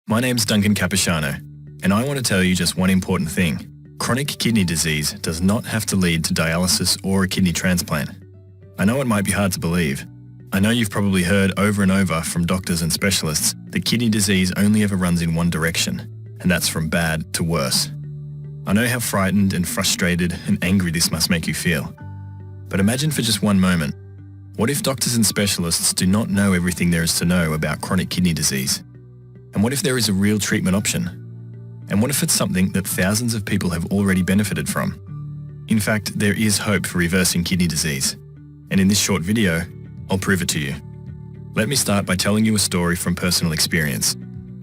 My name's Duncan Capiciano, and I want to tell you just one important thing. Chronic kidney disease does not have to lead to dialysis or a kidney transplant. I know it might be hard to believe. I know you've probably heard over and over from doctors and specialists that kidney disease only ever runs in one direction, and that's from bad to worse. I know how frightened and frustrated and angry this must make you feel. But imagine for just one moment, what if doctors and specialists do not know everything there is to know about chronic kidney disease? And what if there is a real treatment option? And what if it's something that thousands of people have already benefited from? In fact, there is hope for reversing kidney disease. And in this short video, I'll prove it to you. Let me start by telling you a story from personal experience.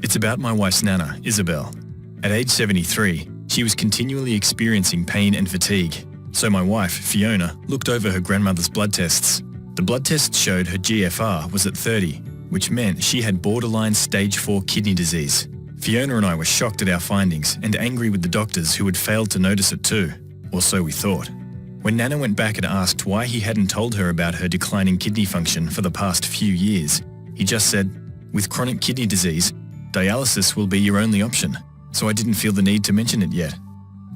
It's about my wife's nana, Isabel. At age 73, she was continually experiencing pain and fatigue. So my wife, Fiona, looked over her grandmother's blood tests. The blood tests showed her GFR was at 30, which meant she had borderline stage 4 kidney disease. Fiona and I were shocked at our findings and angry with the doctors who had failed to notice it too, or so we thought. When Nana went back and asked why he hadn't told her about her declining kidney function for the past few years, he just said, "With chronic kidney disease, dialysis will be your only option, so I didn't feel the need to mention it yet."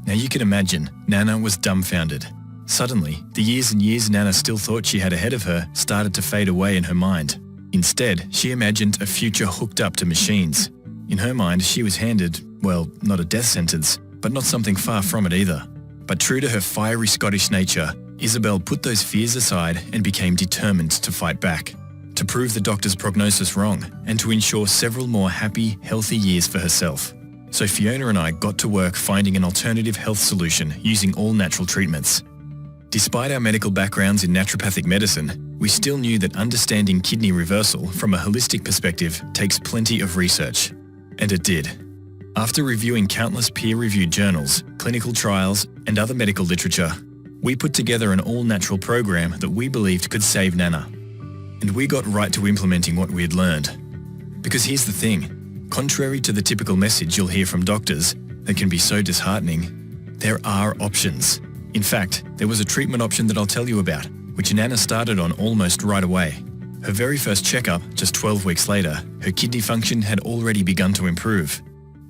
Now you can imagine, Nana was dumbfounded. Suddenly, the years and years Nana still thought she had ahead of her started to fade away in her mind. Instead, she imagined a future hooked up to machines. In her mind, she was handed, well, not a death sentence, but not something far from it either. But true to her fiery Scottish nature, Isabel put those fears aside and became determined to fight back, to prove the doctor's prognosis wrong, and to ensure several more happy, healthy years for herself. So Fiona and I got to work finding an alternative health solution using all natural treatments. Despite our medical backgrounds in naturopathic medicine, we still knew that understanding kidney reversal from a holistic perspective takes plenty of research. And it did. After reviewing countless peer-reviewed journals, clinical trials, and other medical literature, we put together an all-natural program that we believed could save Nana. And we got right to implementing what we had learned. Because here's the thing, contrary to the typical message you'll hear from doctors that can be so disheartening, there are options. In fact, there was a treatment option that I'll tell you about, which Nana started on almost right away. Her very first checkup, just 12 weeks later, her kidney function had already begun to improve.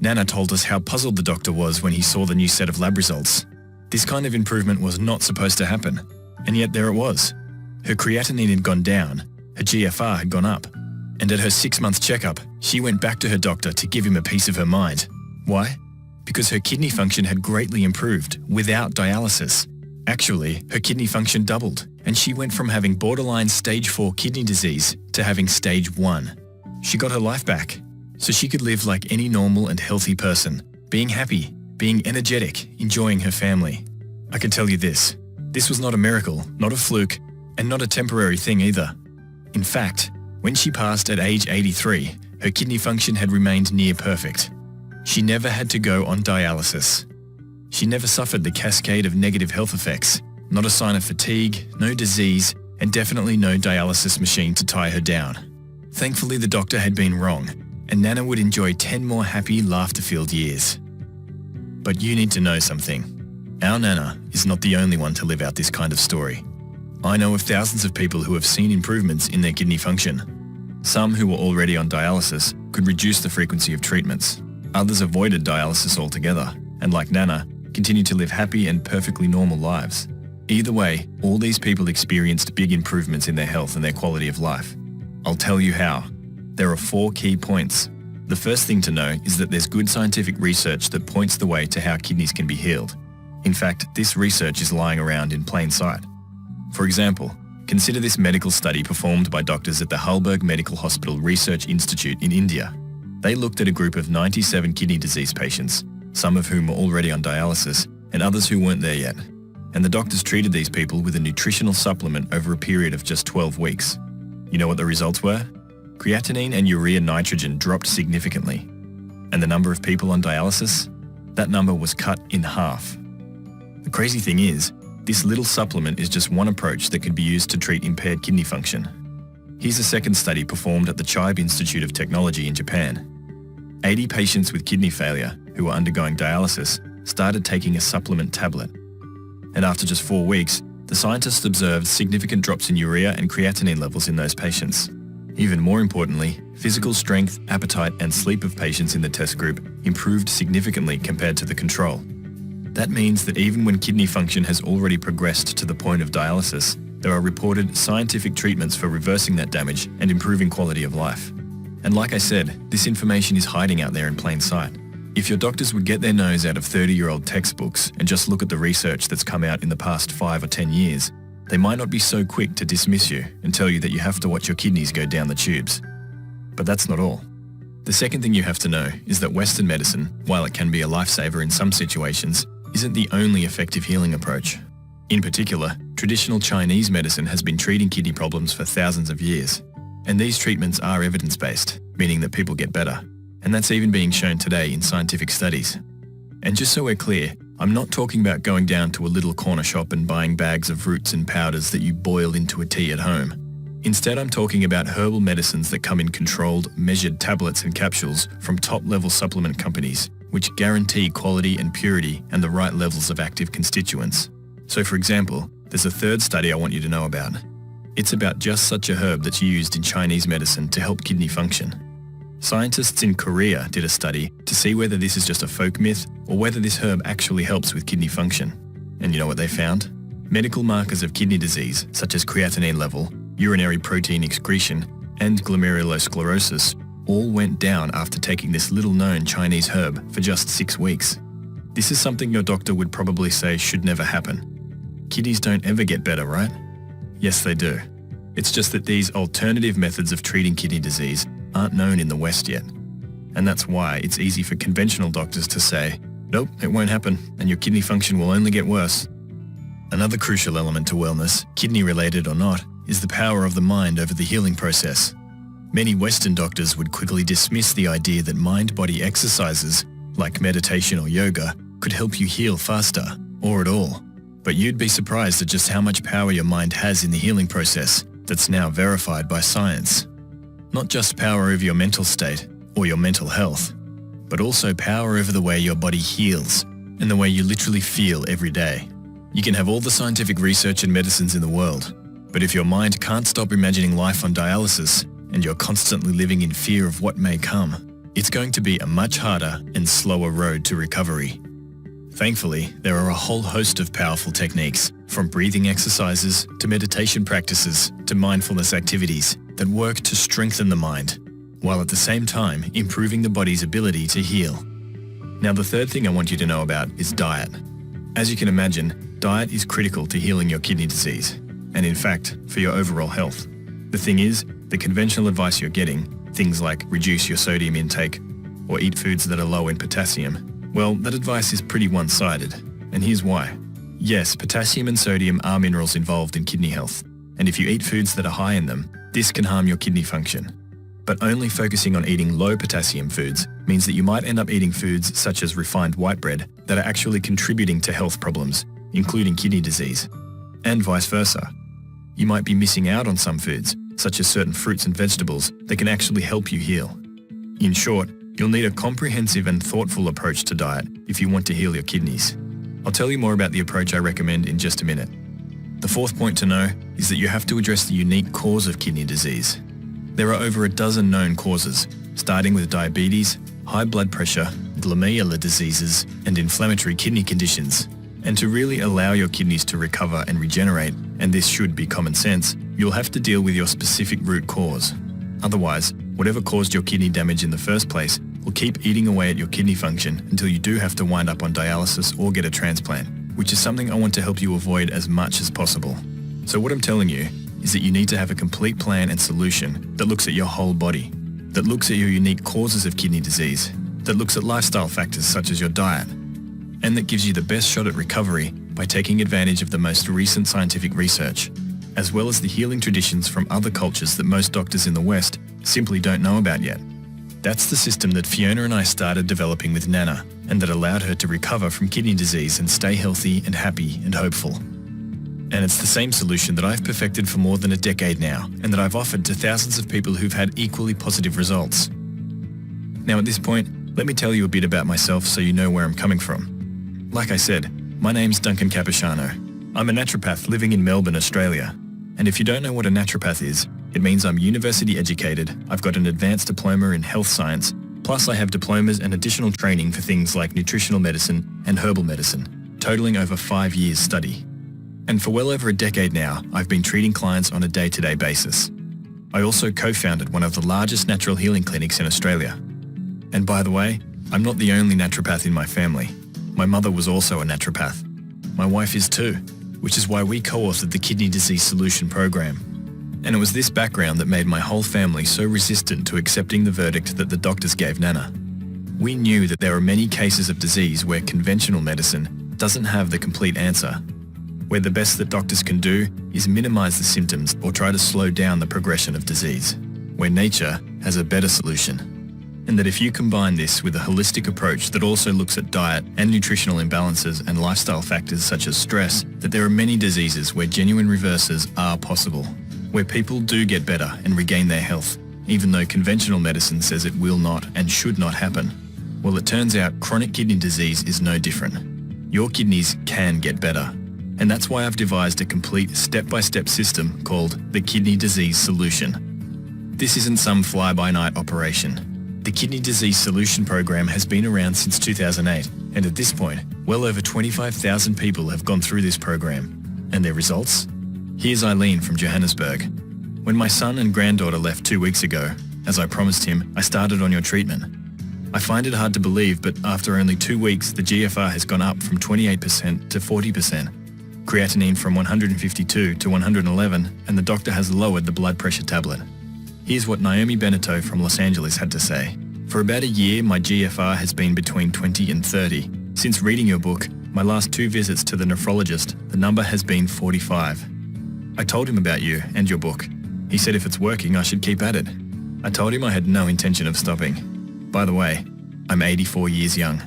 Nana told us how puzzled the doctor was when he saw the new set of lab results. This kind of improvement was not supposed to happen, and yet there it was. Her creatinine had gone down, her GFR had gone up, and at her 6-month checkup, she went back to her doctor to give him a piece of her mind. Why? Because her kidney function had greatly improved without dialysis. Actually, her kidney function doubled, and she went from having borderline stage 4 kidney disease to having stage 1. She got her life back, so she could live like any normal and healthy person, being happy, being energetic, enjoying her family. I can tell you this was not a miracle, not a fluke, and not a temporary thing either. In fact, when she passed at age 83, her kidney function had remained near perfect. She never had to go on dialysis. She never suffered the cascade of negative health effects, not a sign of fatigue, no disease, and definitely no dialysis machine to tie her down. Thankfully, the doctor had been wrong, and Nana would enjoy 10 more happy, laughter-filled years. But you need to know something. Our Nana is not the only one to live out this kind of story. I know of thousands of people who have seen improvements in their kidney function. Some who were already on dialysis could reduce the frequency of treatments. Others avoided dialysis altogether, and like Nana, continued to live happy and perfectly normal lives. Either way, all these people experienced big improvements in their health and their quality of life. I'll tell you how. There are 4 key points. The first thing to know is that there's good scientific research that points the way to how kidneys can be healed. In fact, this research is lying around in plain sight. For example, consider this medical study performed by doctors at the Halberg Medical Hospital Research Institute in India. They looked at a group of 97 kidney disease patients, some of whom were already on dialysis, and others who weren't there yet. And the doctors treated these people with a nutritional supplement over a period of just 12 weeks. You know what the results were? Creatinine and urea nitrogen dropped significantly. And the number of people on dialysis? That number was cut in half. The crazy thing is, this little supplement is just one approach that could be used to treat impaired kidney function. Here's a second study performed at the Chiba Institute of Technology in Japan. 80 patients with kidney failure who were undergoing dialysis started taking a supplement tablet. And after just 4 weeks, the scientists observed significant drops in urea and creatinine levels in those patients. Even more importantly, physical strength, appetite and sleep of patients in the test group improved significantly compared to the control. That means that even when kidney function has already progressed to the point of dialysis, there are reported scientific treatments for reversing that damage and improving quality of life. And like I said, this information is hiding out there in plain sight. If your doctors would get their nose out of 30-year-old textbooks and just look at the research that's come out in the past 5 or 10 years, they might not be so quick to dismiss you and tell you that you have to watch your kidneys go down the tubes. But that's not all. The second thing you have to know is that Western medicine, while it can be a lifesaver in some situations, isn't the only effective healing approach. In particular, traditional Chinese medicine has been treating kidney problems for thousands of years. And these treatments are evidence-based, meaning that people get better. And that's even being shown today in scientific studies. And just so we're clear, I'm not talking about going down to a little corner shop and buying bags of roots and powders that you boil into a tea at home. Instead, I'm talking about herbal medicines that come in controlled, measured tablets and capsules from top-level supplement companies, which guarantee quality and purity and the right levels of active constituents. So for example, there's a third study I want you to know about. It's about just such a herb that's used in Chinese medicine to help kidney function. Scientists in Korea did a study to see whether this is just a folk myth or whether this herb actually helps with kidney function. And you know what they found? Medical markers of kidney disease, such as creatinine level, urinary protein excretion, and glomerulosclerosis, all went down after taking this little-known Chinese herb for just 6 weeks. This is something your doctor would probably say should never happen. Kidneys don't ever get better, right? Yes, they do. It's just that these alternative methods of treating kidney disease aren't known in the West yet. And that's why it's easy for conventional doctors to say, nope, it won't happen, and your kidney function will only get worse. Another crucial element to wellness, kidney-related or not, is the power of the mind over the healing process. Many Western doctors would quickly dismiss the idea that mind-body exercises, like meditation or yoga, could help you heal faster, or at all. But you'd be surprised at just how much power your mind has in the healing process that's now verified by science. Not just power over your mental state or your mental health, but also power over the way your body heals and the way you literally feel every day. You can have all the scientific research and medicines in the world, but if your mind can't stop imagining life on dialysis and you're constantly living in fear of what may come, it's going to be a much harder and slower road to recovery. Thankfully, there are a whole host of powerful techniques, from breathing exercises to meditation practices to mindfulness activities, that work to strengthen the mind, while at the same time improving the body's ability to heal. Now, the third thing I want you to know about is diet. As you can imagine, diet is critical to healing your kidney disease, and in fact, for your overall health. The thing is, the conventional advice you're getting, things like reduce your sodium intake or eat foods that are low in potassium, well, that advice is pretty one-sided, and here's why. Yes, potassium and sodium are minerals involved in kidney health, and if you eat foods that are high in them, this can harm your kidney function. But only focusing on eating low potassium foods means that you might end up eating foods such as refined white bread that are actually contributing to health problems, including kidney disease, and vice versa. You might be missing out on some foods, such as certain fruits and vegetables, that can actually help you heal. In short, you'll need a comprehensive and thoughtful approach to diet if you want to heal your kidneys. I'll tell you more about the approach I recommend in just a minute. The fourth point to know is that you have to address the unique cause of kidney disease. There are over a dozen known causes, starting with diabetes, high blood pressure, glomerular diseases, and inflammatory kidney conditions. And to really allow your kidneys to recover and regenerate, and this should be common sense, you'll have to deal with your specific root cause. Otherwise, whatever caused your kidney damage in the first place will keep eating away at your kidney function until you do have to wind up on dialysis or get a transplant, which is something I want to help you avoid as much as possible. So what I'm telling you is that you need to have a complete plan and solution that looks at your whole body, that looks at your unique causes of kidney disease, that looks at lifestyle factors such as your diet, and that gives you the best shot at recovery by taking advantage of the most recent scientific research, as well as the healing traditions from other cultures that most doctors in the West simply don't know about yet. That's the system that Fiona and I started developing with Nana, and that allowed her to recover from kidney disease and stay healthy and happy and hopeful. And it's the same solution that I've perfected for more than a decade now, and that I've offered to thousands of people who've had equally positive results. Now at this point, let me tell you a bit about myself so you know where I'm coming from. Like I said, my name's Duncan Capiciano. I'm a naturopath living in Melbourne, Australia. And if you don't know what a naturopath is, It means I'm university educated, I've got an advanced diploma in health science, plus I have diplomas and additional training for things like nutritional medicine and herbal medicine, totaling over 5 years study. And for well over a decade now, I've been treating clients on a day-to-day basis. I also co-founded one of the largest natural healing clinics in Australia. And by the way, I'm not the only naturopath in my family. My mother was also a naturopath. My wife is too, which is why we co-authored the Kidney Disease Solution program. And it was this background that made my whole family so resistant to accepting the verdict that the doctors gave Nana. We knew that there are many cases of disease where conventional medicine doesn't have the complete answer, where the best that doctors can do is minimize the symptoms or try to slow down the progression of disease, where nature has a better solution. And that if you combine this with a holistic approach that also looks at diet and nutritional imbalances and lifestyle factors such as stress, that there are many diseases where genuine reverses are possible, where people do get better and regain their health, even though conventional medicine says it will not and should not happen. Well, it turns out chronic kidney disease is no different. Your kidneys can get better. And that's why I've devised a complete step-by-step system called the Kidney Disease Solution. This isn't some fly-by-night operation. The Kidney Disease Solution program has been around since 2008, and at this point, well over 25,000 people have gone through this program. And their results? Here's Eileen from Johannesburg. When my son and granddaughter left 2 weeks ago, as I promised him, I started on your treatment. I find it hard to believe, but after only 2 weeks, the GFR has gone up from 28% to 40%. Creatinine from 152 to 111, and the doctor has lowered the blood pressure tablet. Here's what Naomi Beneteau from Los Angeles had to say. For about a year, my GFR has been between 20 and 30. Since reading your book, my last 2 visits to the nephrologist, the number has been 45. I told him about you and your book. He said if it's working, I should keep at it. I told him I had no intention of stopping. By the way, I'm 84 years young.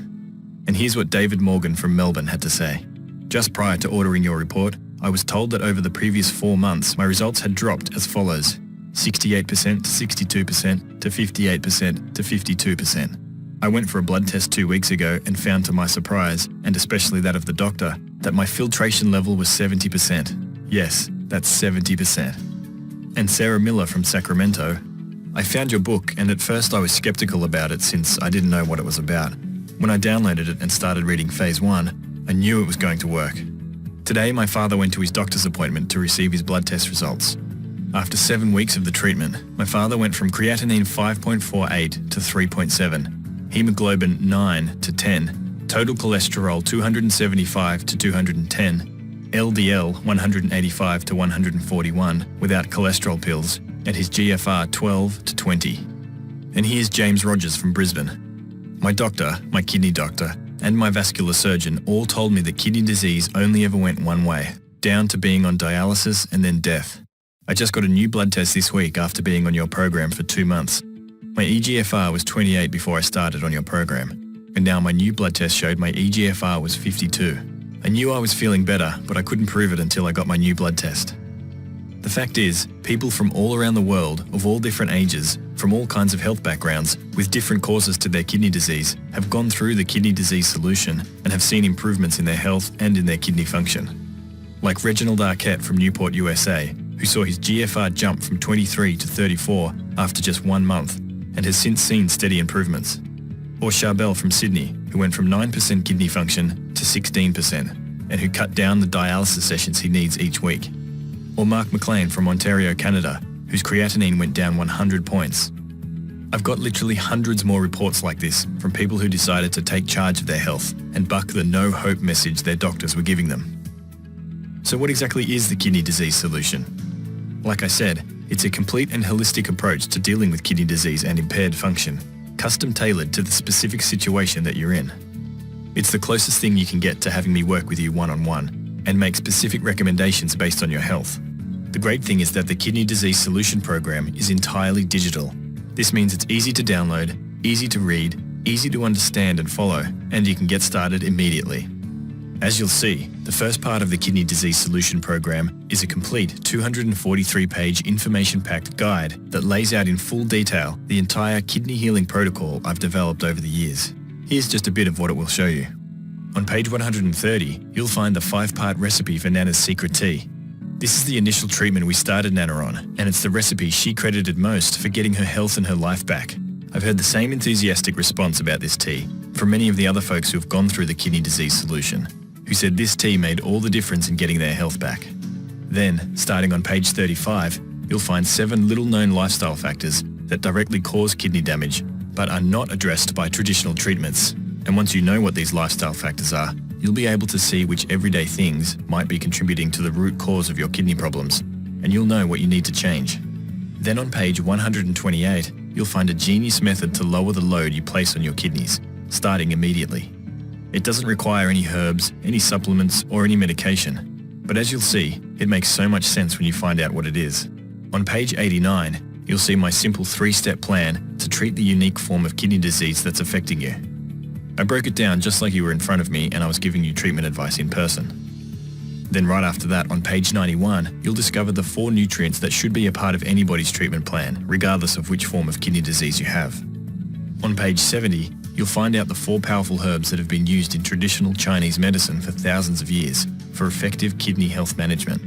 And here's what David Morgan from Melbourne had to say. Just prior to ordering your report, I was told that over the previous 4 months, my results had dropped as follows: 68% to 62% to 58% to 52%. I went for a blood test 2 weeks ago and found to my surprise, and especially that of the doctor, that my filtration level was 70%. Yes, that's 70%. And Sarah Miller from Sacramento. I found your book, and at first I was skeptical about it since I didn't know what it was about. When I downloaded it and started reading Phase 1, I knew it was going to work. Today, my father went to his doctor's appointment to receive his blood test results. After 7 weeks of the treatment, my father went from creatinine 5.48 to 3.7, hemoglobin 9 to 10, total cholesterol 275 to 210, LDL 185 to 141 without cholesterol pills, and his GFR 12 to 20. And here's James Rogers from Brisbane. My doctor, my kidney doctor, and my vascular surgeon all told me that kidney disease only ever went one way, down to being on dialysis and then death. I just got a new blood test this week after being on your program for 2 months. My eGFR was 28 before I started on your program, and now my new blood test showed my eGFR was 52. I knew I was feeling better, but I couldn't prove it until I got my new blood test. The fact is, people from all around the world, of all different ages, from all kinds of health backgrounds, with different causes to their kidney disease, have gone through the Kidney Disease Solution and have seen improvements in their health and in their kidney function. Like Reginald Arquette from Newport, USA, who saw his GFR jump from 23 to 34 after just 1 month and has since seen steady improvements. Or Charbel from Sydney, who went from 9% kidney function to 16% and who cut down the dialysis sessions he needs each week. Or Mark McLean from Ontario, Canada, whose creatinine went down 100 points. I've got literally hundreds more reports like this from people who decided to take charge of their health and buck the no hope message their doctors were giving them. So what exactly is the Kidney Disease Solution? Like I said, it's a complete and holistic approach to dealing with kidney disease and impaired function, custom tailored to the specific situation that you're in. It's the closest thing you can get to having me work with you one-on-one and make specific recommendations based on your health. The great thing is that the Kidney Disease Solution program is entirely digital. This means it's easy to download, easy to read, easy to understand and follow, and you can get started immediately. As you'll see, the first part of the Kidney Disease Solution program is a complete 243-page information-packed guide that lays out in full detail the entire kidney healing protocol I've developed over the years. Here's just a bit of what it will show you. On page 130, you'll find the 5-part recipe for Nana's secret tea. This is the initial treatment we started Nana on, and it's the recipe she credited most for getting her health and her life back. I've heard the same enthusiastic response about this tea from many of the other folks who have gone through the kidney disease solution, who said this tea made all the difference in getting their health back. Then, starting on page 35, you'll find 7 little-known lifestyle factors that directly cause kidney damage, but are not addressed by traditional treatments. And once you know what these lifestyle factors are, you'll be able to see which everyday things might be contributing to the root cause of your kidney problems, and you'll know what you need to change. Then on page 128, you'll find a genius method to lower the load you place on your kidneys, starting immediately. It doesn't require any herbs, any supplements, or any medication, but as you'll see, it makes so much sense when you find out what it is. On page 89, you'll see my simple 3-step plan to treat the unique form of kidney disease that's affecting you. I broke it down just like you were in front of me and I was giving you treatment advice in person. Then right after that, on page 91, you'll discover the 4 nutrients that should be a part of anybody's treatment plan, regardless of which form of kidney disease you have. On page 70, you'll find out the 4 powerful herbs that have been used in traditional Chinese medicine for thousands of years for effective kidney health management.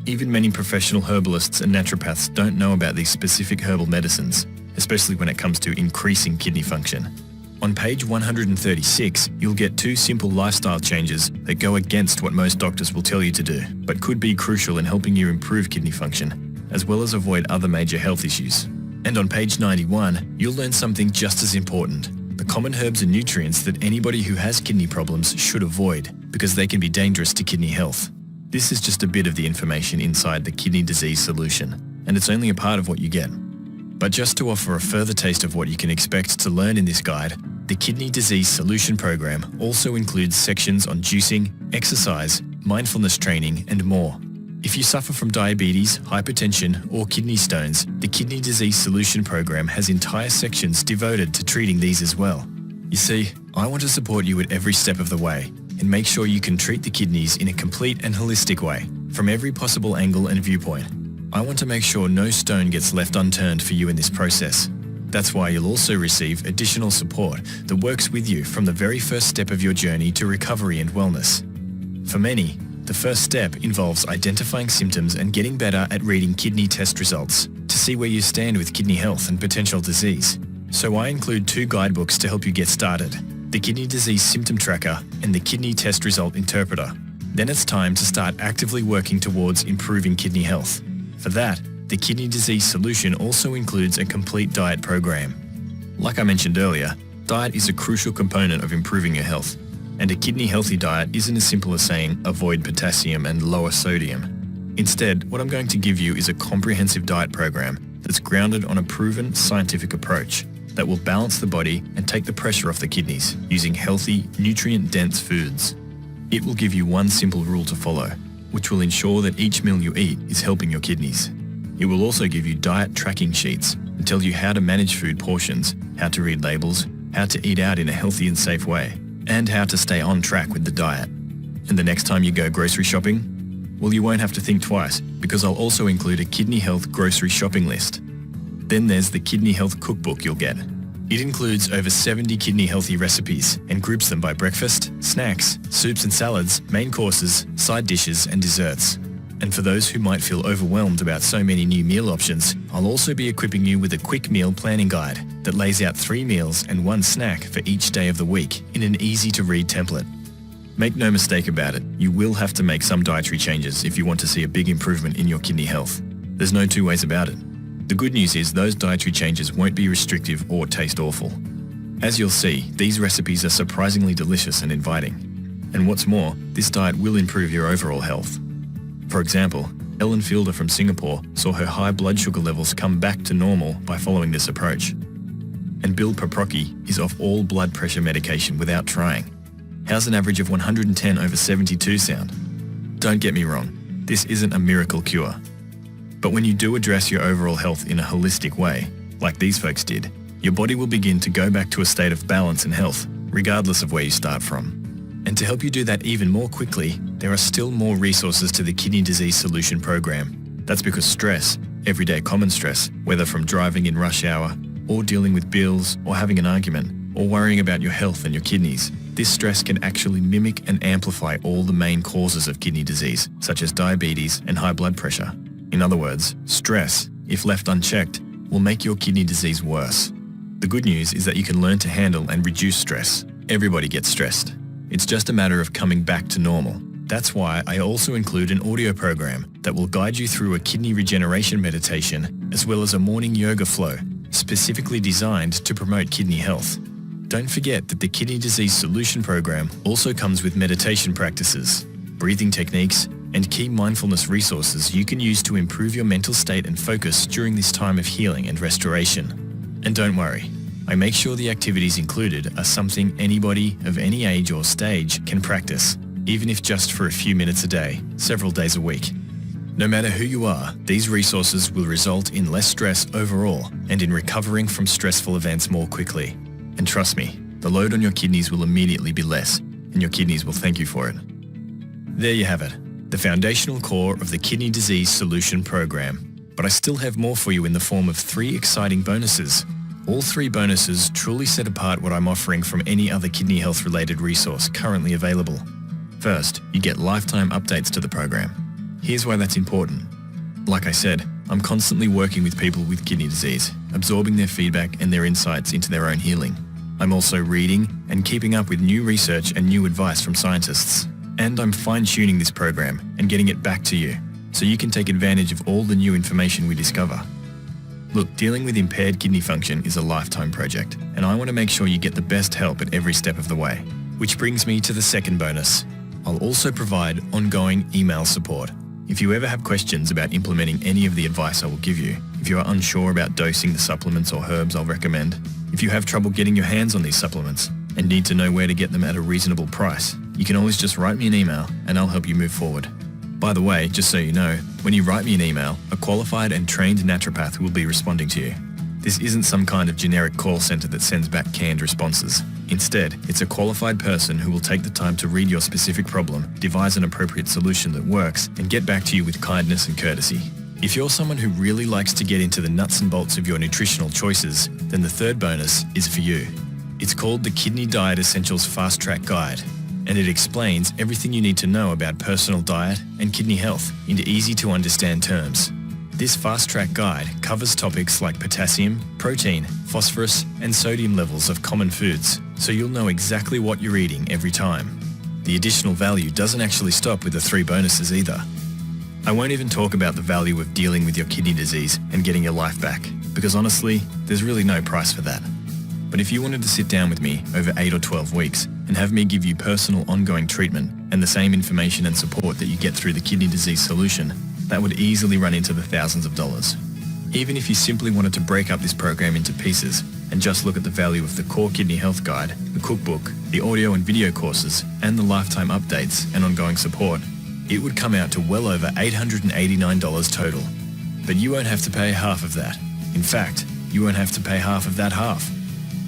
Even many professional herbalists and naturopaths don't know about these specific herbal medicines, especially when it comes to increasing kidney function. On page 136, you'll get 2 simple lifestyle changes that go against what most doctors will tell you to do, but could be crucial in helping you improve kidney function, as well as avoid other major health issues. And on page 91, you'll learn something just as important: the common herbs and nutrients that anybody who has kidney problems should avoid, because they can be dangerous to kidney health. This is just a bit of the information inside the kidney disease solution, and it's only a part of what you get. But just to offer a further taste of what you can expect to learn in this guide, the Kidney Disease Solution Program also includes sections on juicing, exercise, mindfulness training, and more. If you suffer from diabetes, hypertension, or kidney stones, the Kidney Disease Solution Program has entire sections devoted to treating these as well. You see, I want to support you at every step of the way and make sure you can treat the kidneys in a complete and holistic way, from every possible angle and viewpoint. I want to make sure no stone gets left unturned for you in this process. That's why you'll also receive additional support that works with you from the very first step of your journey to recovery and wellness. For many, the first step involves identifying symptoms and getting better at reading kidney test results to see where you stand with kidney health and potential disease. So I include 2 guidebooks to help you get started: the Kidney Disease Symptom Tracker and the Kidney Test Result Interpreter. Then it's time to start actively working towards improving kidney health. For that, the Kidney Disease Solution also includes a complete diet program. Like I mentioned earlier, diet is a crucial component of improving your health, and a kidney healthy diet isn't as simple as saying avoid potassium and lower sodium. Instead, what I'm going to give you is a comprehensive diet program that's grounded on a proven scientific approach that will balance the body and take the pressure off the kidneys using healthy, nutrient-dense foods. It will give you one simple rule to follow, which will ensure that each meal you eat is helping your kidneys. It will also give you diet tracking sheets and tell you how to manage food portions, how to read labels, how to eat out in a healthy and safe way, and how to stay on track with the diet. And the next time you go grocery shopping, well, you won't have to think twice, because I'll also include a kidney health grocery shopping list. Then there's the Kidney Health Cookbook you'll get. It includes over 70 kidney healthy recipes and groups them by breakfast, snacks, soups and salads, main courses, side dishes and desserts. And for those who might feel overwhelmed about so many new meal options, I'll also be equipping you with a quick meal planning guide that lays out 3 meals and 1 snack for each day of the week in an easy-to-read template. Make no mistake about it, you will have to make some dietary changes if you want to see a big improvement in your kidney health. There's no 2 ways about it. The good news is those dietary changes won't be restrictive or taste awful. As you'll see, these recipes are surprisingly delicious and inviting. And what's more, this diet will improve your overall health. For example, Ellen Fielder from Singapore saw her high blood sugar levels come back to normal by following this approach. And Bill Paprocki is off all blood pressure medication without trying. How's an average of 110/72 sound? Don't get me wrong, this isn't a miracle cure. But when you do address your overall health in a holistic way, like these folks did, your body will begin to go back to a state of balance and health, regardless of where you start from. And to help you do that even more quickly, there are still more resources to the Kidney Disease Solution Program. That's because stress, everyday common stress, whether from driving in rush hour, or dealing with bills, or having an argument, or worrying about your health and your kidneys, This stress can actually mimic and amplify all the main causes of kidney disease, such as diabetes and high blood pressure. In other words, stress, if left unchecked, will make your kidney disease worse. The good news is that you can learn to handle and reduce stress. Everybody gets stressed. It's just a matter of coming back to normal. That's why I also include an audio program that will guide you through a kidney regeneration meditation as well as a morning yoga flow, specifically designed to promote kidney health. Don't forget that the Kidney Disease Solution Program also comes with meditation practices, breathing techniques, and key mindfulness resources you can use to improve your mental state and focus during this time of healing and restoration. And don't worry, I make sure the activities included are something anybody of any age or stage can practice, even if just for a few minutes a day, several days a week. No matter who you are, these resources will result in less stress overall and in recovering from stressful events more quickly. And trust me, the load on your kidneys will immediately be less, and your kidneys will thank you for it. There you have it, the foundational core of the Kidney Disease Solution Program. But I still have more for you in the form of 3 exciting bonuses. All 3 bonuses truly set apart what I'm offering from any other kidney health related resource currently available. First, you get lifetime updates to the program. Here's why that's important. Like I said, I'm constantly working with people with kidney disease, absorbing their feedback and their insights into their own healing. I'm also reading and keeping up with new research and new advice from scientists. And I'm fine-tuning this program and getting it back to you, so you can take advantage of all the new information we discover. Look, dealing with impaired kidney function is a lifetime project, and I want to make sure you get the best help at every step of the way. Which brings me to the second bonus. I'll also provide ongoing email support. If you ever have questions about implementing any of the advice I will give you, if you are unsure about dosing the supplements or herbs I'll recommend, if you have trouble getting your hands on these supplements and need to know where to get them at a reasonable price, you can always just write me an email and I'll help you move forward. By the way, just so you know, when you write me an email, a qualified and trained naturopath will be responding to you. This isn't some kind of generic call center that sends back canned responses. Instead, it's a qualified person who will take the time to read your specific problem, devise an appropriate solution that works, and get back to you with kindness and courtesy. If you're someone who really likes to get into the nuts and bolts of your nutritional choices, then the third bonus is for you. It's called the Kidney Diet Essentials Fast Track Guide, and it explains everything you need to know about personal diet and kidney health into easy to understand terms. This Fast Track Guide covers topics like potassium, protein, phosphorus, and sodium levels of common foods, so you'll know exactly what you're eating every time. The additional value doesn't actually stop with the 3 bonuses either. I won't even talk about the value of dealing with your kidney disease and getting your life back, because honestly, there's really no price for that. But if you wanted to sit down with me over 8 or 12 weeks and have me give you personal ongoing treatment and the same information and support that you get through the Kidney Disease Solution, that would easily run into the thousands of dollars. Even if you simply wanted to break up this program into pieces and just look at the value of the core kidney health guide, the cookbook, the audio and video courses, and the lifetime updates and ongoing support, it would come out to well over $889 total. But you won't have to pay half of that. In fact, you won't have to pay half of that half.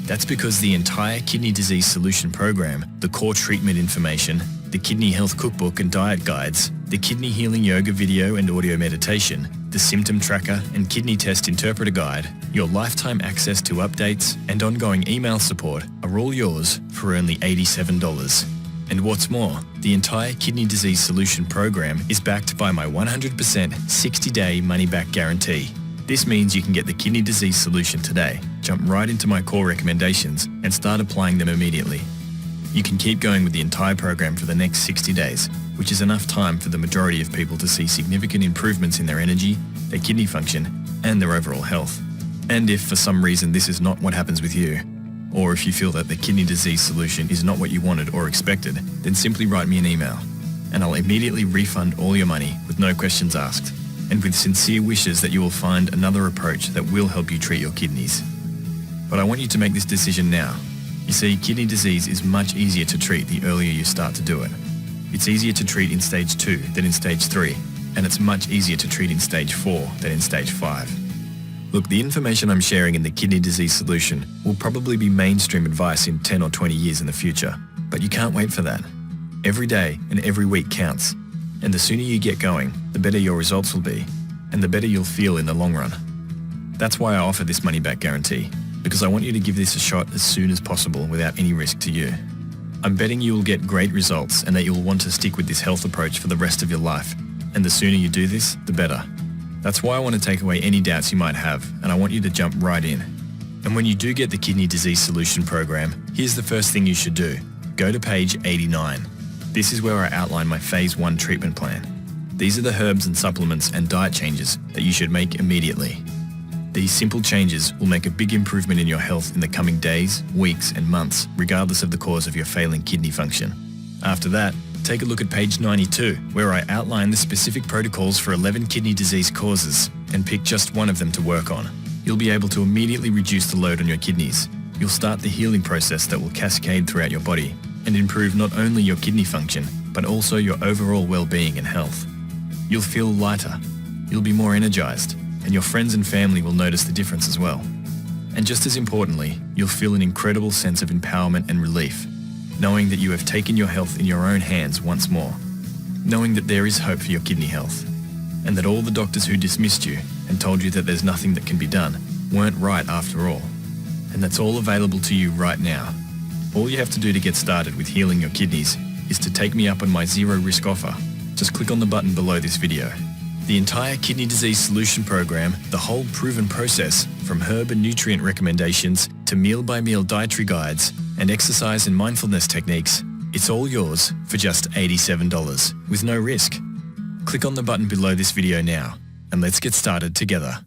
That's because the entire Kidney Disease Solution Program, the core treatment information, the Kidney Health Cookbook and Diet Guides, the Kidney Healing Yoga video and audio meditation, the Symptom Tracker and Kidney Test Interpreter Guide, your lifetime access to updates and ongoing email support are all yours for only $87. And what's more, the entire Kidney Disease Solution Program is backed by my 100% 60-day money-back guarantee. This means you can get the Kidney Disease Solution today, jump right into my core recommendations, and start applying them immediately. You can keep going with the entire program for the next 60 days, which is enough time for the majority of people to see significant improvements in their energy, their kidney function, and their overall health. And if for some reason this is not what happens with you, or if you feel that the Kidney Disease Solution is not what you wanted or expected, then simply write me an email, and I'll immediately refund all your money with no questions asked, and with sincere wishes that you will find another approach that will help you treat your kidneys. But I want you to make this decision now. You see, kidney disease is much easier to treat the earlier you start to do it. It's easier to treat in stage 2 than in stage 3, and it's much easier to treat in stage 4 than in stage 5. Look, the information I'm sharing in the Kidney Disease Solution will probably be mainstream advice in 10 or 20 years in the future, but you can't wait for that. Every day and every week counts, and the sooner you get going, the better your results will be, and the better you'll feel in the long run. That's why I offer this money-back guarantee, because I want you to give this a shot as soon as possible without any risk to you. I'm betting you will get great results and that you'll want to stick with this health approach for the rest of your life. And the sooner you do this, the better. That's why I want to take away any doubts you might have, and I want you to jump right in. And when you do get the Kidney Disease Solution Program, here's the first thing you should do. Go to page 89. This is where I outline my Phase 1 treatment plan. These are the herbs and supplements and diet changes that you should make immediately. These simple changes will make a big improvement in your health in the coming days, weeks and months, regardless of the cause of your failing kidney function. After that, take a look at page 92, where I outline the specific protocols for 11 kidney disease causes and pick just one of them to work on. You'll be able to immediately reduce the load on your kidneys. You'll start the healing process that will cascade throughout your body and improve not only your kidney function, but also your overall well-being and health. You'll feel lighter, you'll be more energized, and your friends and family will notice the difference as well. And just as importantly, you'll feel an incredible sense of empowerment and relief, knowing that you have taken your health in your own hands once more, knowing that there is hope for your kidney health, and that all the doctors who dismissed you and told you that there's nothing that can be done weren't right after all. And that's all available to you right now. All you have to do to get started with healing your kidneys is to take me up on my zero risk offer. Just click on the button below this video. The entire Kidney Disease Solution Program, the whole proven process, from herb and nutrient recommendations to meal-by-meal dietary guides and exercise and mindfulness techniques, it's all yours for just $87 with no risk. Click on the button below this video now and let's get started together.